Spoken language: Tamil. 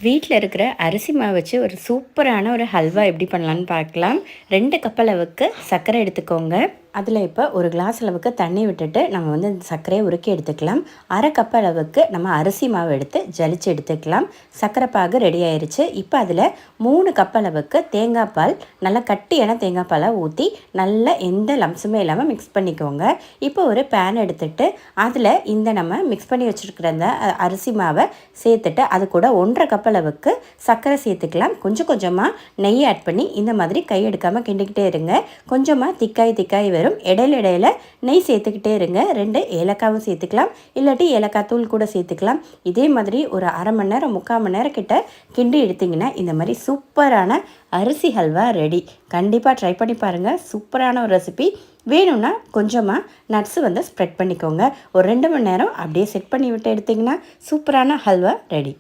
வீட்டில் இருக்கிற அரிசி மாவு வச்சு ஒரு சூப்பரான ஒரு ஹல்வா எப்படி பண்ணலான்னு பார்க்கலாம். 2 கப் அளவுக்கு சர்க்கரை எடுத்துக்கோங்க. அதில் இப்போ ஒரு கிளாஸ் அளவுக்கு தண்ணி விட்டுட்டு நம்ம வந்து இந்த சர்க்கரையை உருக்கி எடுத்துக்கலாம். 1/2 கப் அளவுக்கு நம்ம அரிசி மாவு எடுத்து ஜலிச்சு எடுத்துக்கலாம். சர்க்கரை பாகு ரெடி ஆயிருச்சு. இப்போ அதில் 3 கப் அளவுக்கு தேங்காய் பால், நல்லா கட்டியான தேங்காய் பாலாக ஊற்றி நல்லா எந்த லம்ஸுமே இல்லாமல் மிக்ஸ் பண்ணிக்கோங்க. இப்போ ஒரு பேன் எடுத்துட்டு அதில் இந்த நம்ம மிக்ஸ் பண்ணி வச்சுருக்கிற அந்த அரிசி மாவை சேர்த்துட்டு அது கூட 1/2 கப் அளவுக்கு சர்க்கரை சேர்த்துக்கலாம். கொஞ்சம் கொஞ்சமாக நெய் ஆட் பண்ணி இந்த மாதிரி கை எடுக்காமல் கிண்டிக்கிட்டே இருங்க. கொஞ்சமாக திக்காய் வரும். இடையில நெய் சேர்த்துக்கிட்டே இருங்க. 2 ஏலக்காவும் சேர்த்துக்கலாம், இல்லாட்டி ஏலக்காய் தூள் கூட சேர்த்துக்கலாம். இதே மாதிரி ஒரு 1/2 மணி நேரம் 3/4 மணி நேரம் கிட்ட கிண்டி எடுத்திங்கன்னா இந்த மாதிரி சூப்பரான அரிசி ஹல்வா ரெடி. கண்டிப்பாக ட்ரை பண்ணி பாருங்கள். சூப்பரான ஒரு ரெசிபி. வேணும்னா கொஞ்சமாக நட்ஸு வந்து ஸ்ப்ரெட் பண்ணிக்கோங்க. ஒரு 2 மணி நேரம் அப்படியே செட் பண்ணி விட்டு எடுத்திங்கன்னா சூப்பரான ஹல்வா ரெடி.